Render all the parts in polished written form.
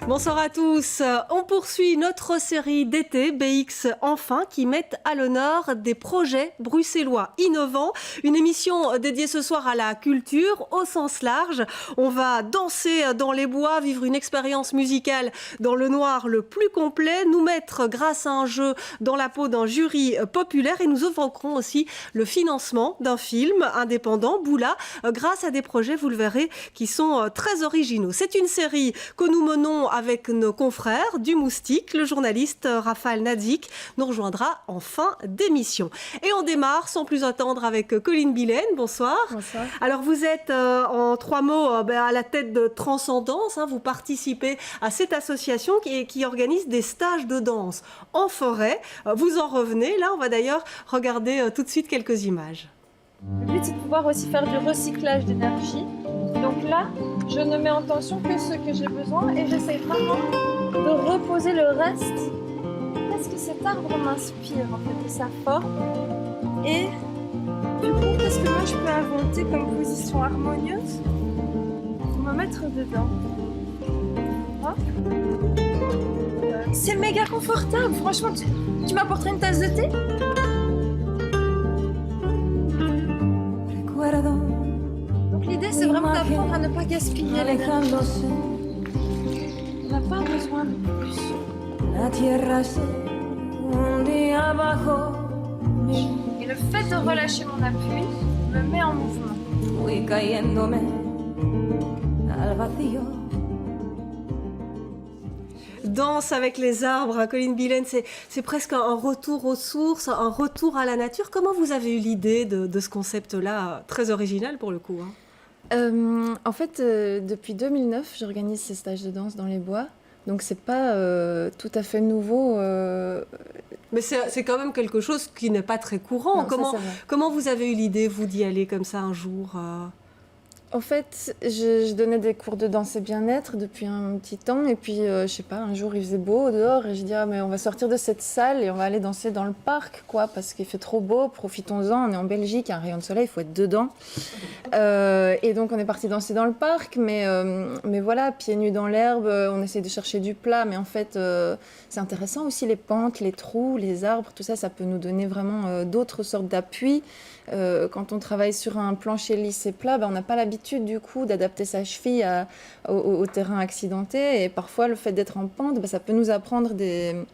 Bonsoir à tous. On poursuit notre série d'été BX Enfin qui met à l'honneur des projets bruxellois innovants. Une émission dédiée ce soir à la culture au sens large. On va danser dans les bois, vivre une expérience musicale dans le noir le plus complet, nous mettre grâce à un jeu dans la peau d'un jury populaire et nous évoquerons aussi le financement d'un film indépendant, Boula, grâce à des projets, vous le verrez, qui sont très originaux. C'est une série que nous menons avec nos confrères du Moustique. Le journaliste Raphaël Nadzik nous rejoindra en fin d'émission. Et on démarre sans plus attendre avec Colline Billen. Bonsoir. Bonsoir. Alors vous êtes en 3 mots à la tête de Transcendance. Vous participez à cette association qui organise des stages de danse en forêt. Vous en revenez. Là, on va d'ailleurs regarder tout de suite quelques images. Le but, c'est de pouvoir aussi faire du recyclage d'énergie. Donc là, je ne mets en tension que ce que j'ai besoin et j'essaie vraiment de reposer le reste parce que cet arbre m'inspire en fait de sa forme. Et du coup, qu'est-ce que moi je peux inventer comme position harmonieuse pour me mettre dedans? Hop. C'est méga confortable, franchement. Tu m'apporterais une tasse de thé? Donc l'idée, c'est vraiment d'apprendre à ne pas gaspiller l'énergie. On n'a pas besoin de plus. Et le fait de relâcher mon appui me met en mouvement. Danse avec les arbres, Colline Billen, c'est presque un retour aux sources, un retour à la nature. Comment vous avez eu l'idée de ce concept-là, très original pour le coup En fait, depuis 2009, j'organise ces stages de danse dans les bois. Donc c'est pas tout à fait nouveau. Mais c'est quand même quelque chose qui n'est pas très courant. Non, comment vous avez eu l'idée, vous, d'y aller comme ça un jour En fait, je donnais des cours de danse et bien-être depuis un petit temps. Et puis, je sais pas, un jour, il faisait beau dehors. Et je dis, mais on va sortir de cette salle et on va aller danser dans le parc, quoi. Parce qu'il fait trop beau, profitons-en. On est en Belgique, il y a un rayon de soleil, il faut être dedans. Et donc, on est parti danser dans le parc. Mais voilà, pieds nus dans l'herbe, on essaie de chercher du plat. Mais en fait, c'est intéressant aussi, les pentes, les trous, les arbres. Tout ça, ça peut nous donner vraiment d'autres sortes d'appui. Quand on travaille sur un plancher lisse et plat, on n'a pas l'habitude du coup d'adapter sa cheville au terrain accidenté et parfois le fait d'être en pente, ça peut nous apprendre des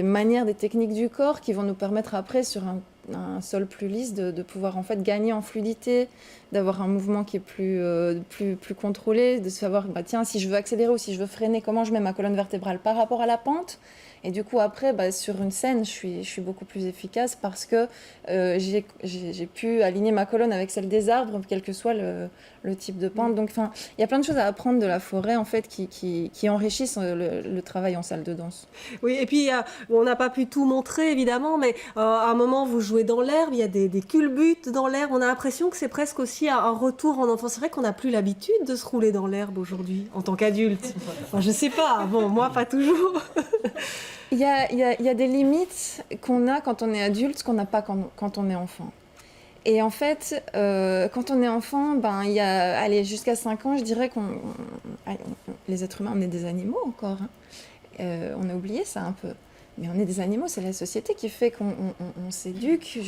manières, des techniques du corps qui vont nous permettre après sur un sol plus lisse de pouvoir en fait gagner en fluidité, d'avoir un mouvement qui est plus contrôlé, de savoir tiens, si je veux accélérer ou si je veux freiner, comment je mets ma colonne vertébrale par rapport à la pente. Et du coup, après, sur une scène, je suis beaucoup plus efficace parce que j'ai pu aligner ma colonne avec celle des arbres, quel que soit le type de pente. Donc, il y a plein de choses à apprendre de la forêt, en fait, qui enrichissent le travail en salle de danse. Oui, et puis, on n'a pas pu tout montrer, évidemment, mais à un moment, vous jouez dans l'herbe, il y a des culbutes dans l'herbe. On a l'impression que c'est presque aussi un retour en enfance. C'est vrai qu'on n'a plus l'habitude de se rouler dans l'herbe aujourd'hui, en tant qu'adulte. Enfin, je sais pas, bon, moi, pas toujours. Il y a des limites qu'on a quand on est adulte, qu'on n'a pas quand on est enfant. Et en fait, quand on est enfant, il y a jusqu'à 5 ans, je dirais les êtres humains, on est des animaux encore. On a oublié ça un peu. Mais on est des animaux, c'est la société qui fait qu'on s'éduque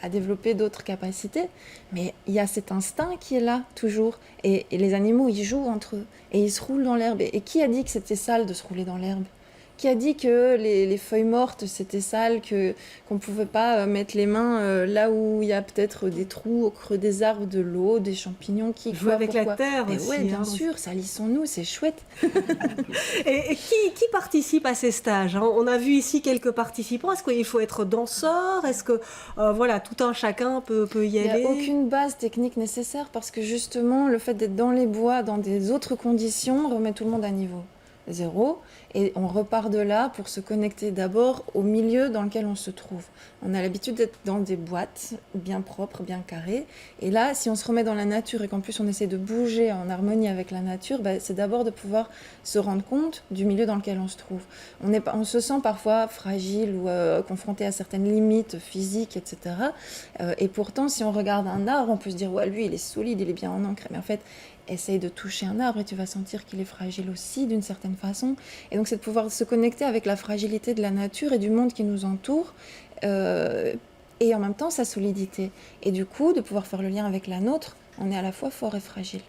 à développer d'autres capacités. Mais il y a cet instinct qui est là, toujours. Et les animaux, ils jouent entre eux. Et ils se roulent dans l'herbe. Et qui a dit que c'était sale de se rouler dans l'herbe ? Qui a dit que les feuilles mortes, c'était sale, qu'on ne pouvait pas mettre les mains là où il y a peut-être des trous au creux des arbres, de l'eau, des champignons qui... Jouer avec la terre aussi. Oui, bien sûr, salissons-nous, c'est chouette. Et qui participe à ces stages ? On a vu ici quelques participants. Est-ce qu'il faut être danseur ? Est-ce que tout un chacun peut y aller ? Il n'y a aucune base technique nécessaire parce que justement, le fait d'être dans les bois, dans des autres conditions, remet tout le monde à niveau. 0, et on repart de là pour se connecter d'abord au milieu dans lequel on se trouve. On a l'habitude d'être dans des boîtes bien propres, bien carrées, et là, si on se remet dans la nature et qu'en plus on essaie de bouger en harmonie avec la nature, c'est d'abord de pouvoir se rendre compte du milieu dans lequel on se trouve. On se sent parfois fragile ou confronté à certaines limites physiques, etc. Et pourtant, si on regarde un arbre, on peut se dire « ouais, lui, il est solide, il est bien en ancre ». Mais en fait, essaye de toucher un arbre et tu vas sentir qu'il est fragile aussi d'une certaine façon. Et donc, c'est de pouvoir se connecter avec la fragilité de la nature et du monde qui nous entoure, et en même temps sa solidité. Et du coup, de pouvoir faire le lien avec la nôtre, on est à la fois fort et fragile.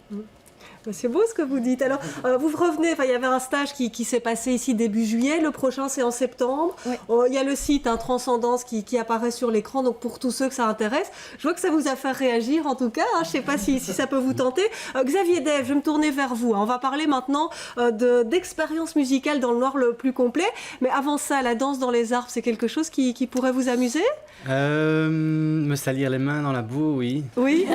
C'est beau ce que vous dites. Alors, vous revenez, il y avait un stage qui s'est passé ici début juillet, le prochain c'est en septembre. Oui. Il y a le site Transcendance qui apparaît sur l'écran, donc pour tous ceux que ça intéresse. Je vois que ça vous a fait réagir en tout cas, je ne sais pas si ça peut vous tenter. Xavier Dave, je vais me tourner vers vous. On va parler maintenant d'expérience musicale dans le noir le plus complet. Mais avant ça, la danse dans les arbres, c'est quelque chose qui pourrait vous amuser ? Me salir les mains dans la boue, oui. Oui,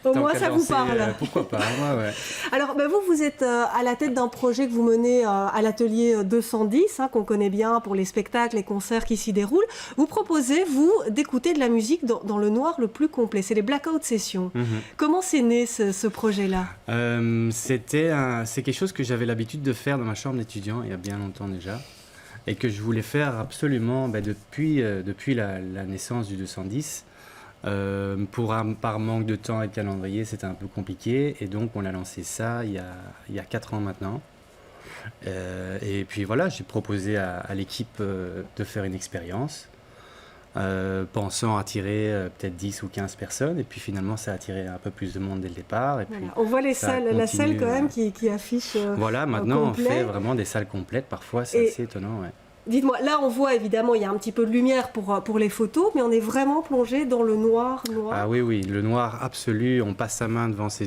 au Tant moins qu'à ça vous danser, parle. Pourquoi pas, ouais. Alors, vous êtes à la tête d'un projet que vous menez à l'atelier 210, qu'on connaît bien pour les spectacles, les concerts qui s'y déroulent. Vous proposez, vous, d'écouter de la musique dans le noir le plus complet. C'est les Blackout Sessions. Comment c'est né ce projet-là ? C'est quelque chose que j'avais l'habitude de faire dans ma chambre d'étudiant il y a bien longtemps déjà. Et que je voulais faire absolument depuis la naissance du 210. Par manque de temps et de calendrier, c'était un peu compliqué. Et donc, on a lancé ça il y a 4 ans maintenant. Et puis voilà, j'ai proposé à l'équipe de faire une expérience, pensant attirer peut-être 10 ou 15 personnes. Et puis finalement, ça a attiré un peu plus de monde dès le départ. Et puis, on voit la salle quand même qui affiche voilà, maintenant complet. on fait vraiment des salles complètes. Parfois, c'est assez étonnant. Ouais. Dites-moi, là on voit évidemment, il y a un petit peu de lumière pour les photos, mais on est vraiment plongé dans le noir. Ah oui, le noir absolu. On passe sa main devant ses